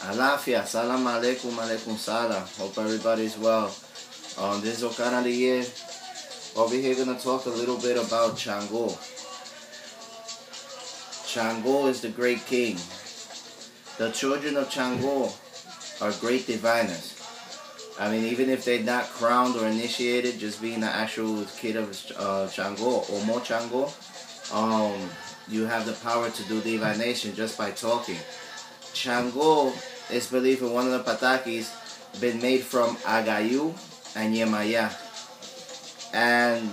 Alafia, salam alaikum, alaikum salam. Hope everybody's well. This is Okana the year. Over here, gonna talk a little bit about Shango. Shango is the great king. The children of Shango are great diviners. I mean, even if they're not crowned or initiated, just being an actual kid of Shango or Mo Shango, you have the power to do divination just by talking. Shango is believed in one of the patakis been made from Agayu and Yemaya. And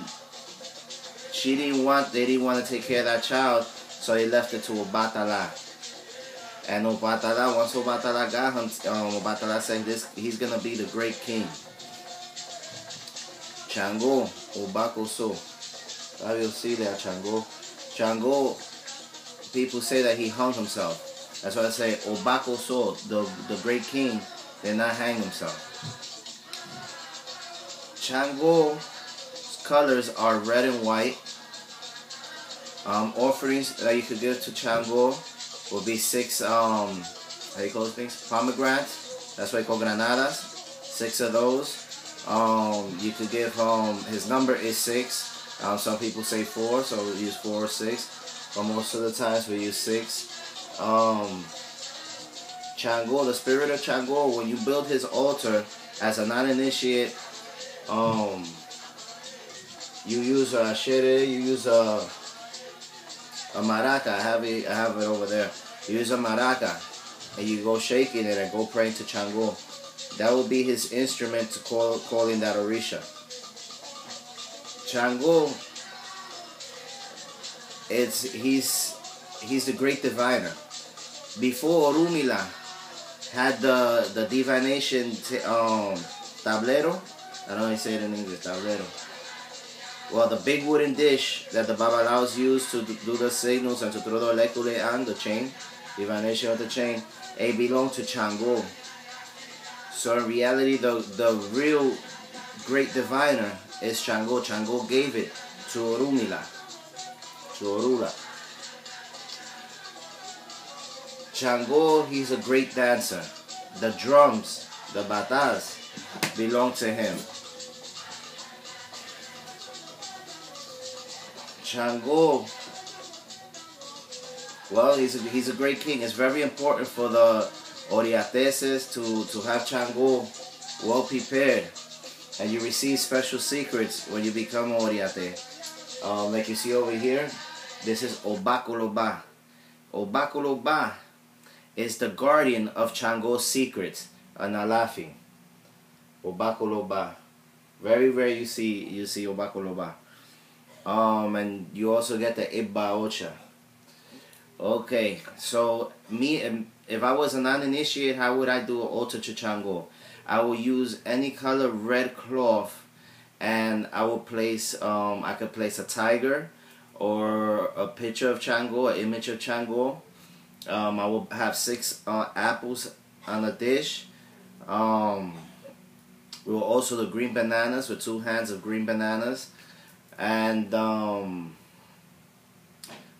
they didn't want to take care of that child, so they left it to Obatala. And Obatala, once Obatala got him, Obatala said he's gonna be the great king. Shango, Obakoso. I will see that Shango. Shango, people say that he hung himself. That's why I say Obakoso, the great king, did not hang himself. Shango's colors are red and white. Offerings that you could give to Shango will be 6 how do you call those things? Pomegranates. That's why you call granadas. 6 of those. You could give his number is 6. Some people say 4, so we use 4 or 6. But most of the times we use 6. Shango, the spirit of Shango, when you build his altar as a non-initiate, you use a shere, you use a maraca. I have it over there. You use a maraca, and you go shaking it and go praying to Shango. That will be his instrument to calling that Orisha. Shango, he's the great diviner. Before Orumila had the divination tablero, I don't know how you say it in English, tablero. Well, the big wooden dish that the Babalaos use to do the signals and to throw the lekule and the chain, divination of the chain, it belonged to Shango. So in reality, the real great diviner is Shango. Shango gave it to Orumila, to Orula. Shango, he's a great dancer. The drums, the batas, belong to him. Shango, well, he's a great king. It's very important for the Oriateses to have Shango well prepared. And you receive special secrets when you become an Oriate. Like you see over here, this is Obakoloba. Obakoloba is the guardian of Shango's secrets, Analafi. Obakoloba. Very rare you see Obakoloba. And you also get the Ibba Ocha. Okay, so if I was a non-initiate, how would I do an altar to Shango? I will use any color red cloth, and I will place, I could place a tiger, or a picture of Shango, an image of Shango. I will have 6 apples on a dish. We will also the green bananas with 2 hands of green bananas. And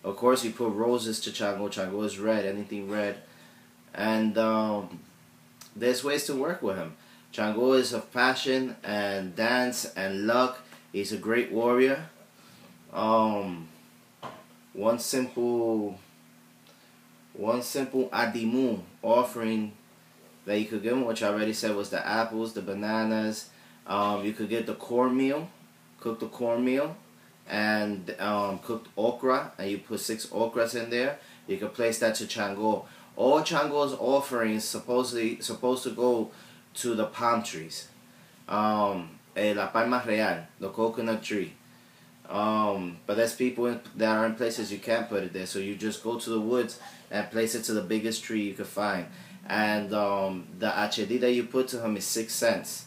of course you put roses to Shango. Shango is red, anything red. And there's ways to work with him. Shango is of passion and dance and luck. He's a great warrior. One simple adimu offering that you could give him, which I already said was the apples, the bananas. You could get the cornmeal. Cook the cornmeal and cooked okra, and you put 6 okras in there. You can place that to Shango. All Shango's offerings supposed to go to the palm trees, la palma real, the coconut tree. But there's people that are in places you can't put it there, so you just go to the woods and place it to the biggest tree you could find. And the achedi that you put to him is 6 cents.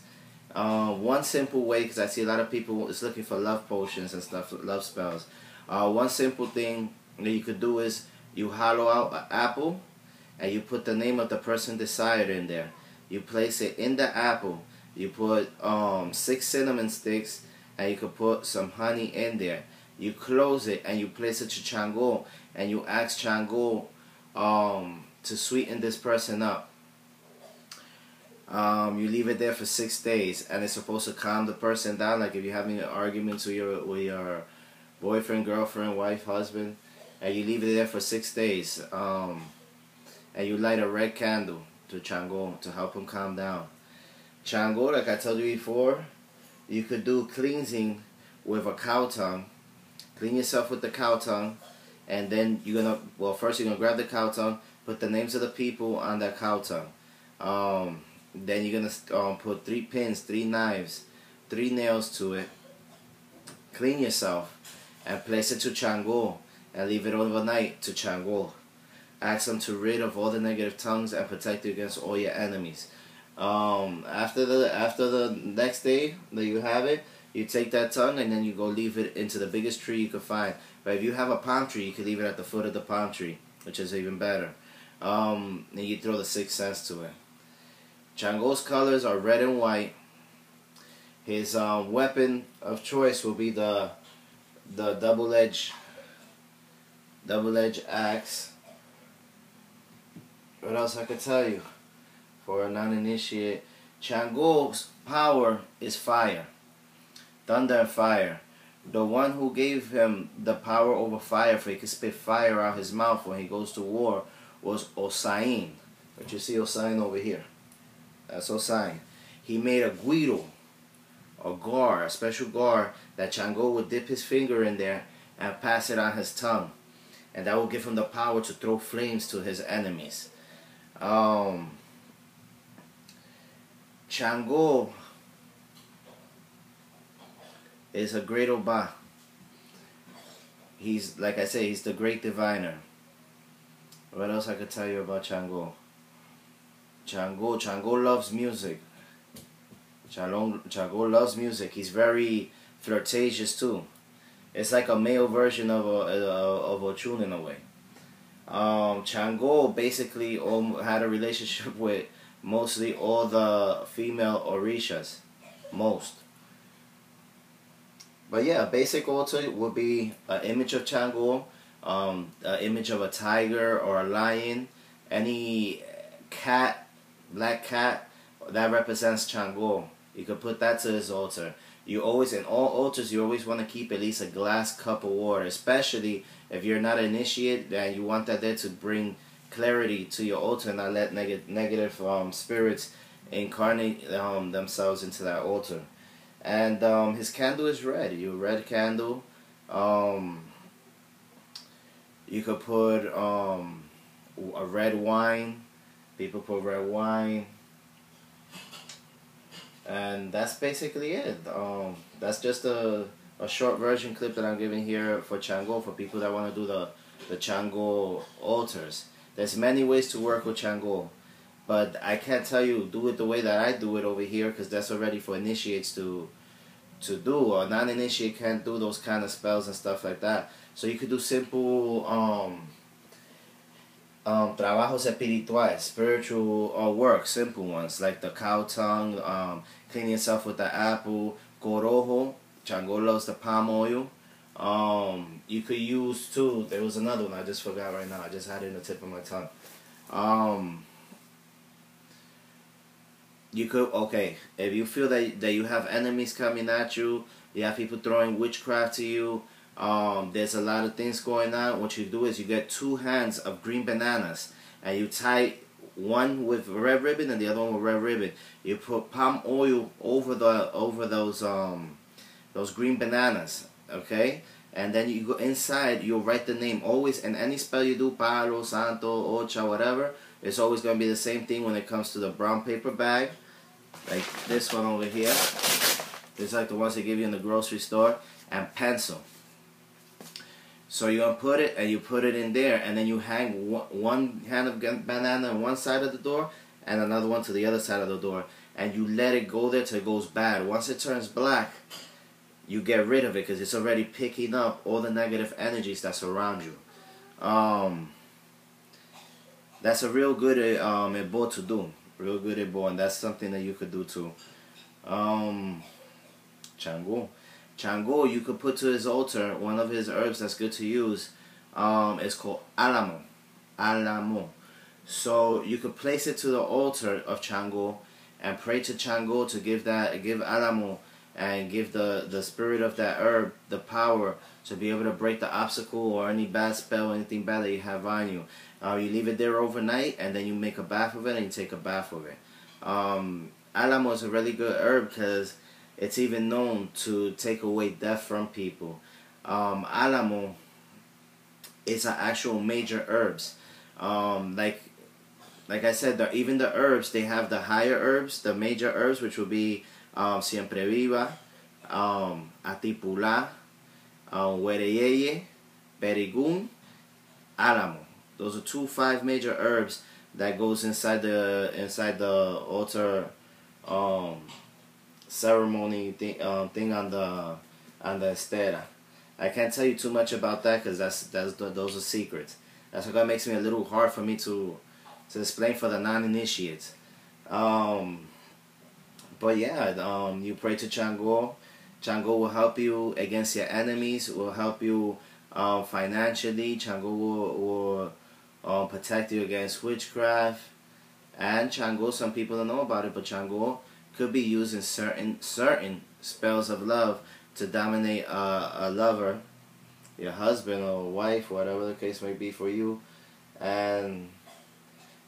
One simple way, because I see a lot of people is looking for love potions and stuff, love spells. One simple thing that you could do is you hollow out an apple and you put the name of the person desired in there. You place it in the apple. You put 6 cinnamon sticks, and you could put some honey in there. You close it and you place it to Shango, and you ask Shango to sweeten this person up. You leave it there for 6 days, and it's supposed to calm the person down. Like if you're having arguments with your boyfriend, girlfriend, wife, husband, and you leave it there for 6 days, and you light a red candle to Shango to help him calm down. Shango, like I told you before, you could do cleansing with a cow tongue. Clean yourself with the cow tongue, and then first you're gonna grab the cow tongue, put the names of the people on that cow tongue. Then you're gonna put 3 pins, 3 knives, 3 nails to it. Clean yourself and place it to Shango and leave it overnight to Shango. Ask him to rid of all the negative tongues and protect you against all your enemies. After the next day that you have it, you take that tongue and then you go leave it into the biggest tree you could find. But if you have a palm tree, you can leave it at the foot of the palm tree, which is even better. And you throw the 6 cents to it. Shango's colors are red and white. His weapon of choice will be the double-edged axe. What else I could tell you? For a non-initiate, Shango's power is fire. Thunder and fire. The one who gave him the power over fire, for he could spit fire out his mouth when he goes to war, was Osain. But you see Osain over here. That's Osain. He made a guiro, a gar, a special gar that Shango would dip his finger in there and pass it on his tongue. And that will give him the power to throw flames to his enemies. Shango is a great Oba. He's, like I say, he's the great diviner. What else I could tell you about Shango? Shango loves music. Shango loves music. He's very flirtatious too. It's like a male version of Ochun in a way. Shango basically had a relationship with mostly all the female Orishas. Most. But yeah, a basic altar would be an image of Shango, an image of a tiger or a lion, any cat, black cat, that represents Shango. You could put that to his altar. You always, in all altars, you always want to keep at least a glass cup of water, especially if you're not an initiate, and you want that there to bring clarity to your altar and not let negative spirits incarnate themselves into that altar. And his candle is red. Your red candle. You could put a red wine. People put red wine. And that's basically it. That's just a short version clip that I'm giving here for Shango, for people that want to do the Shango altars. There's many ways to work with Shango, but I can't tell you do it the way that I do it over here, because that's already for initiates to do. A non-initiate can't do those kind of spells and stuff like that. So you could do simple trabajos espirituales, spiritual work, simple ones, like the cow tongue, clean yourself with the apple, corojo. Shango loves the palm oil. You could use too, there was another one I just forgot right now, I just had it in the tip of my tongue. You could, okay, if you feel that you have enemies coming at you, you have people throwing witchcraft to you, there's a lot of things going on, what you do is you get 2 hands of green bananas, and you tie one with red ribbon and the other one with red ribbon. You put palm oil over those green bananas, okay? And then you go inside, you'll write the name. Always, in any spell you do, Palo, Santo, Ocha, whatever, it's always going to be the same thing when it comes to the brown paper bag. Like this one over here. It's like the ones they give you in the grocery store. And pencil. So you're going to put it, and you put it in there, and then you hang one hand of banana on one side of the door, and another one to the other side of the door. And you let it go there till it goes bad. Once it turns black, you get rid of it, because it's already picking up all the negative energies that surround you. That's a real good ebo to do. Real good ebo, and that's something that you could do too. Shango, you could put to his altar, one of his herbs that's good to use, is called alamo. So you could place it to the altar of Shango, and pray to Shango to give Alamo and give the spirit of that herb the power to be able to break the obstacle or any bad spell, anything bad that you have on you. You leave it there overnight, and then you make a bath of it, and you take a bath of it. Alamo is a really good herb because it's even known to take away death from people. Alamo is an actual major herbs. Like I said, even the herbs, they have the higher herbs, the major herbs, which would be Siempre Viva, Atipula, Wereyeye, Berigún, Alamo. Those are 5 major herbs that goes inside the altar ceremony thing on the estera. I can't tell you too much about that because those are secrets. That's what makes me a little hard for me to explain for the non-initiates. But yeah, you pray to Shango. Shango will help you against your enemies. Will help you financially. Shango will protect you against witchcraft. And Shango, some people don't know about it, but Shango could be used in certain spells of love to dominate a lover, your husband or wife, whatever the case may be for you. And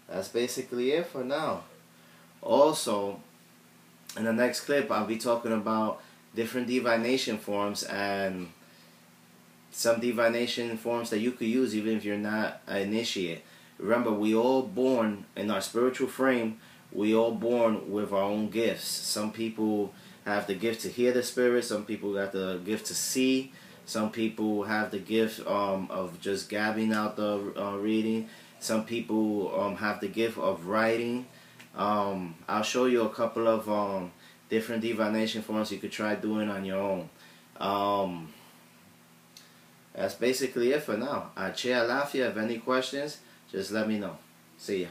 that's basically it for now. Also, in the next clip, I'll be talking about different divination forms and some divination forms that you could use even if you're not an initiate. Remember, we all born in our spiritual frame. We all born with our own gifts. Some people have the gift to hear the spirit. Some people got the gift to see. Some people have the gift of just gabbing out the reading. Some people have the gift of writing. I'll show you a couple of different divination forms you could try doing on your own. That's basically it for now. Che Alafia. If any questions, just let me know. See ya.